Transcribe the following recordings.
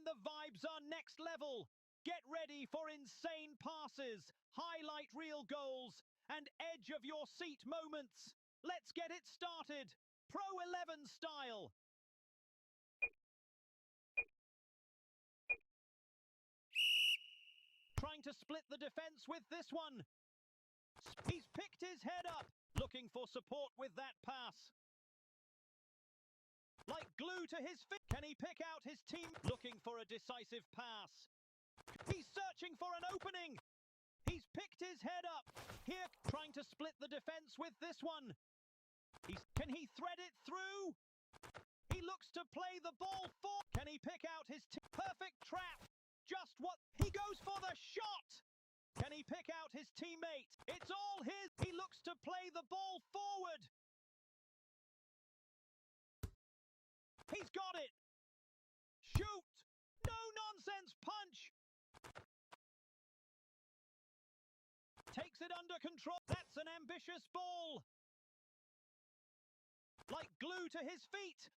And the vibes are next level. Get ready for insane passes, highlight reel goals, and edge of your seat moments. Let's get it started. Pro 11 style. Trying to split the defense with this one. He's picked his head up, looking for support with that pass. Like glue to his feet. Can he pick out his team? Looking for a decisive pass. He's searching for an opening. He's picked his head up. Here, trying to split the defense with this one. Can he thread it through? He looks to play the ball for. Can he pick out his perfect trap? Just what? He goes for the shot. Can he pick out his teammate? It's all his. He looks to play the ball forward. He's got it. Shoot. No nonsense punch. Takes it under control. That's an ambitious ball. Like glue to his feet.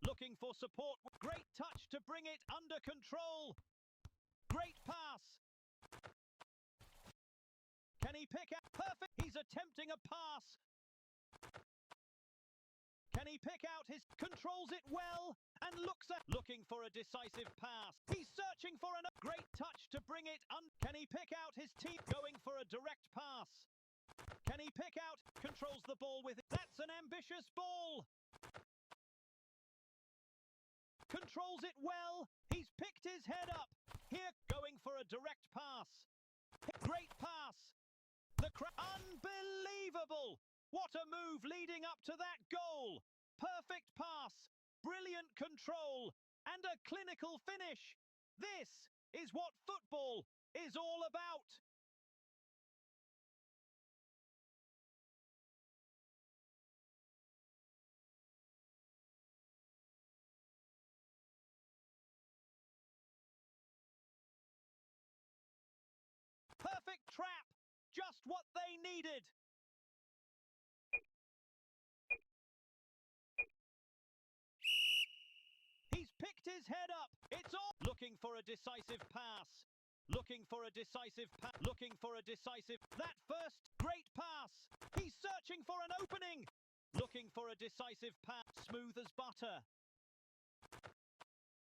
Looking for support. Great touch to bring it under control. Great pass. Can he pick out? Perfect. He's attempting a pass. Can he pick out his... Controls it well and looking for a decisive pass. He's searching for a great touch to bring it Can he pick out his team? Going for a direct pass. Can he pick out? Controls the ball with it. That's an ambitious ball. Controls it well. He's picked his head up. Here, going for a direct pass. Great pass. Unbelievable. What a move leading up to that goal. Perfect pass. Brilliant control. And a clinical finish. This is what football is all about. Perfect trap. Just what they needed. He's picked his head up. It's all looking for a decisive pass. Looking for a decisive pass. Looking for a decisive. That first great pass. He's searching for an opening. Looking for a decisive pass. Smooth as butter.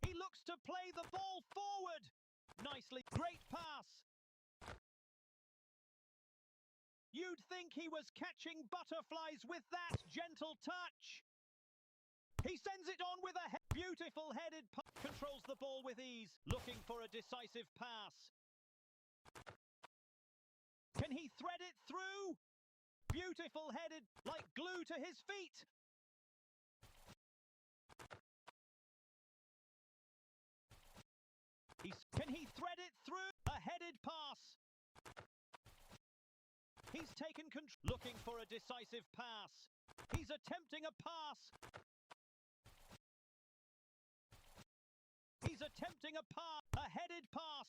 He looks to play the ball forward. Nicely. Great pass. You'd think he was catching butterflies with that gentle touch. He sends it on with a beautiful headed puck. Controls the ball with ease. Looking for a decisive pass. Can he thread it through? Beautiful headed, like glue to his feet. Can he thread it through? A headed pass. He's taken control. Looking for a decisive pass. He's attempting a pass. He's attempting a pass. A headed pass.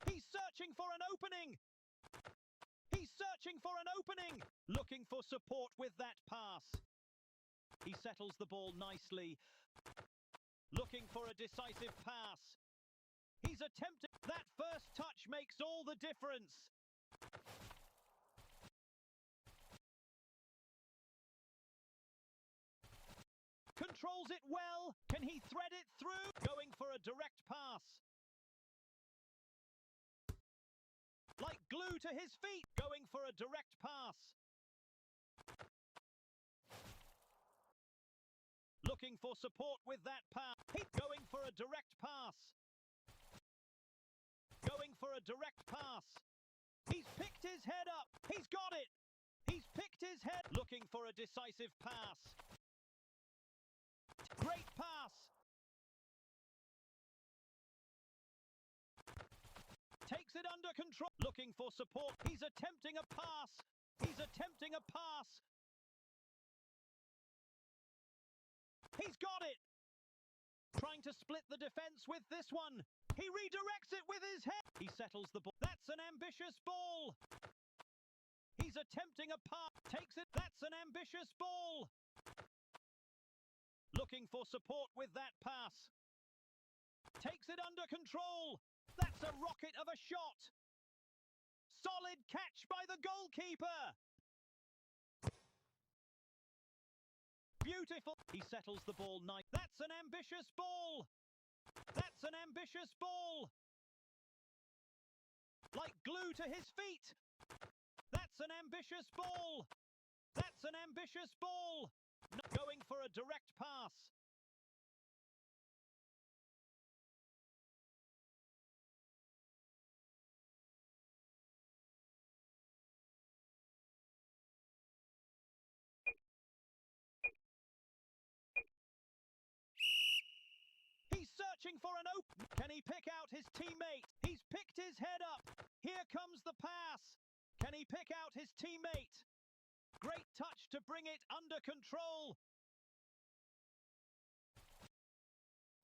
He's searching for an opening. He's searching for an opening. Looking for support with that pass. He settles the ball nicely. Looking for a decisive pass. He's attempting. That first touch makes all the difference. Controls it well. Can he thread it through? Going for a direct pass. Like glue to his feet. Going for a direct pass. Looking for support with that pass. He's going for a direct pass. Going for a direct pass. He's picked his head up. He's got it. He's picked his head. Looking for a decisive pass. Great pass. Takes it under control. Looking for support. He's attempting a pass. He's attempting a pass. He's got it. Trying to split the defense with this one. He redirects it with his head. He settles the ball. That's an ambitious ball. He's attempting a pass. Takes it. That's an ambitious ball. Looking for support with that pass. Takes it under control. That's a rocket of a shot. Solid catch by the goalkeeper. Beautiful. He settles the ball nice. That's an ambitious ball. That's an ambitious ball. Like glue to his feet. That's an ambitious ball. That's an ambitious ball. Going for a direct pass. He's searching for an open. Can he pick out his teammate? He's picked his head up. Here comes the pass. Can he pick out his teammate? Great touch to bring it under control.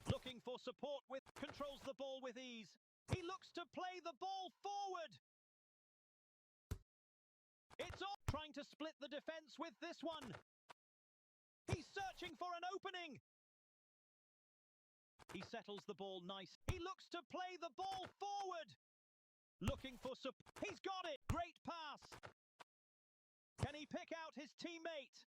Looking for support with... Controls the ball with ease. He looks to play the ball forward. It's all... Trying to split the defense with this one. He's searching for an opening. He settles the ball nice. He looks to play the ball forward. Looking for support. He's got it. Great pass. Can he pick out his teammate?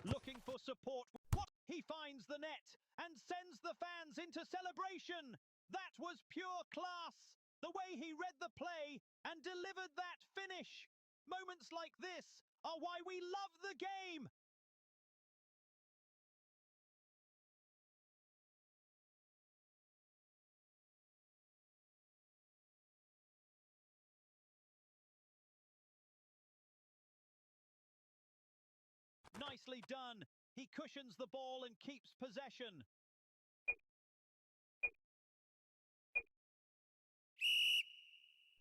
Looking for support. What? He finds the net and sends the fans into celebration. That was pure class. The way he read the play and delivered that finish. Moments like this are why we love the game. Nicely done. He cushions the ball and keeps possession.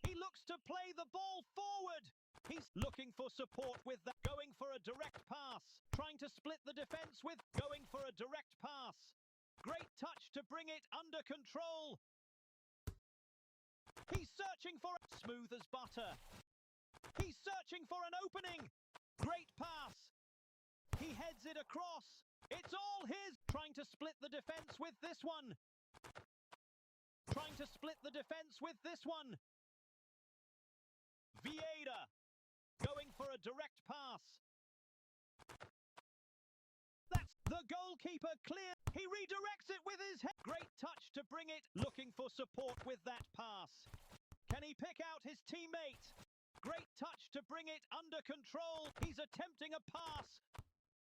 He looks to play the ball forward. He's looking for support with that. Going for a direct pass. Trying to split the defense with... Going for a direct pass. Great touch to bring it under control. He's searching for... Smooth as butter. He's searching for an opening. Great pass. He heads it across. It's all his. Trying to split the defense with this one. Trying to split the defense with this one. Vieira. Going for a direct pass. That's the goalkeeper clear. He redirects it with his head. Great touch to bring it. Looking for support with that pass. Can he pick out his teammate? Great touch to bring it under control. He's attempting a pass.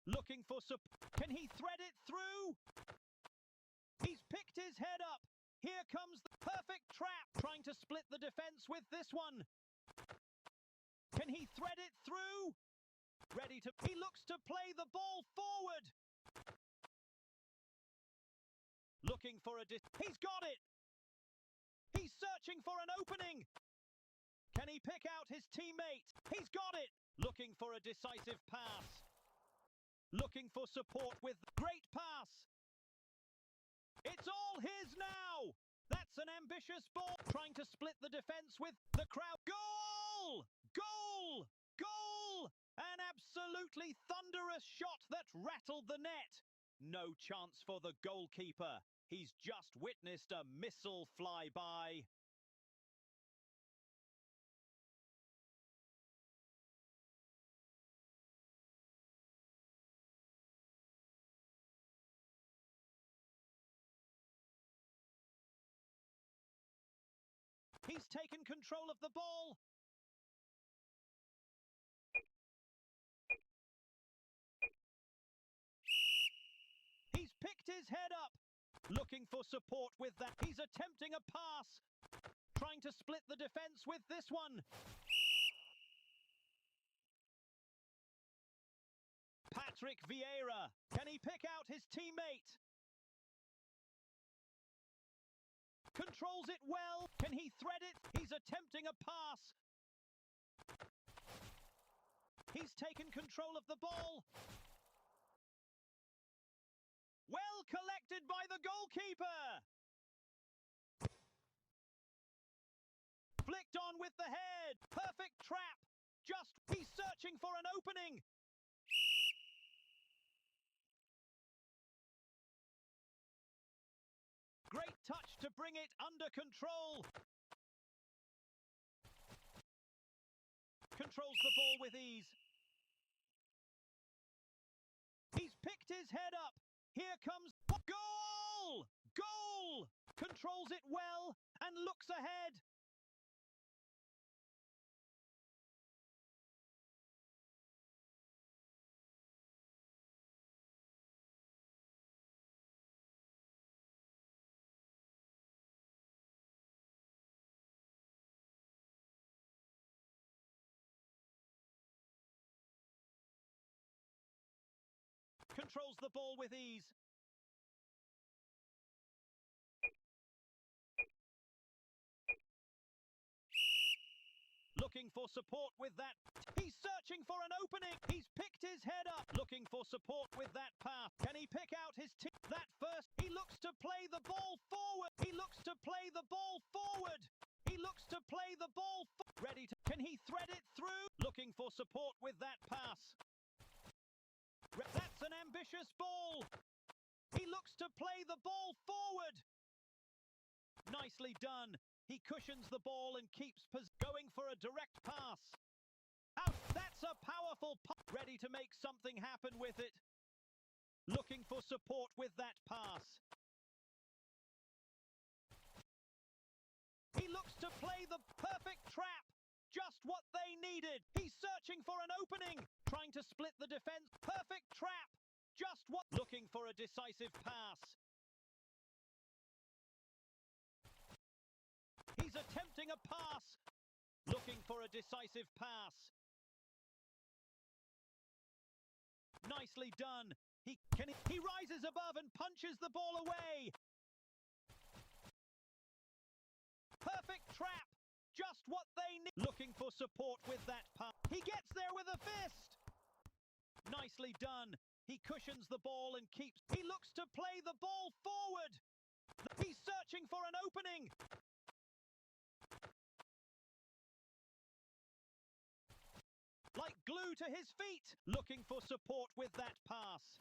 Looking for support. Can he thread it through? He's picked his head up. Here comes the perfect trap. Trying to split the defense with this one. Can he thread it through? Ready to... He looks to play the ball forward. Looking for a... He's got it. He's searching for an opening. Can he pick out his teammate? He's got it. Looking for a decisive pass. Looking for support with... Great pass. It's all his now. That's an ambitious ball. Trying to split the defense with the crowd. Goal! Goal! Goal! An absolutely thunderous shot that rattled the net. No chance for the goalkeeper. He's just witnessed a missile fly by. He's taken control of the ball. He's picked his head up. Looking for support with that. He's attempting a pass. Trying to split the defense with this one. Patrick Vieira. Can he pick out his teammate? Controls it well. Can he thread it? He's attempting a pass. He's taken control of the ball. Well collected by the goalkeeper. Flicked on with the head. Perfect trap. He's searching for an opening. touch to bring it under control. Controls the ball with ease. He's picked his head up. Here comes goal! Goal! Controls it well and looks ahead. Controls the ball with ease. Looking for support with that. He's searching for an opening. He's picked his head up. Looking for support with that pass. Can he pick out his team? That first. He looks to play the ball forward. He looks to play the ball forward. He looks to play the ball ready to. Can he thread it through? Looking for support with that pass. That's an ambitious ball. He looks to play the ball forward. Nicely done. He cushions the ball and keeps going for a direct pass. Out. That's a powerful pass. Ready to make something happen with it. Looking for support with that pass. He looks to play the perfect trap. Just what they needed. He's searching for an opening. Trying to split the defense. Perfect trap. Just what. Looking for a decisive pass. He's attempting a pass. Looking for a decisive pass. Nicely done. He rises above and punches the ball away. Perfect trap. Just what they need. Looking for support with that pass. He gets there with a fist. Nicely done. He cushions the ball and keeps. He looks to play the ball forward. He's searching for an opening. Like glue to his feet. Looking for support with that pass.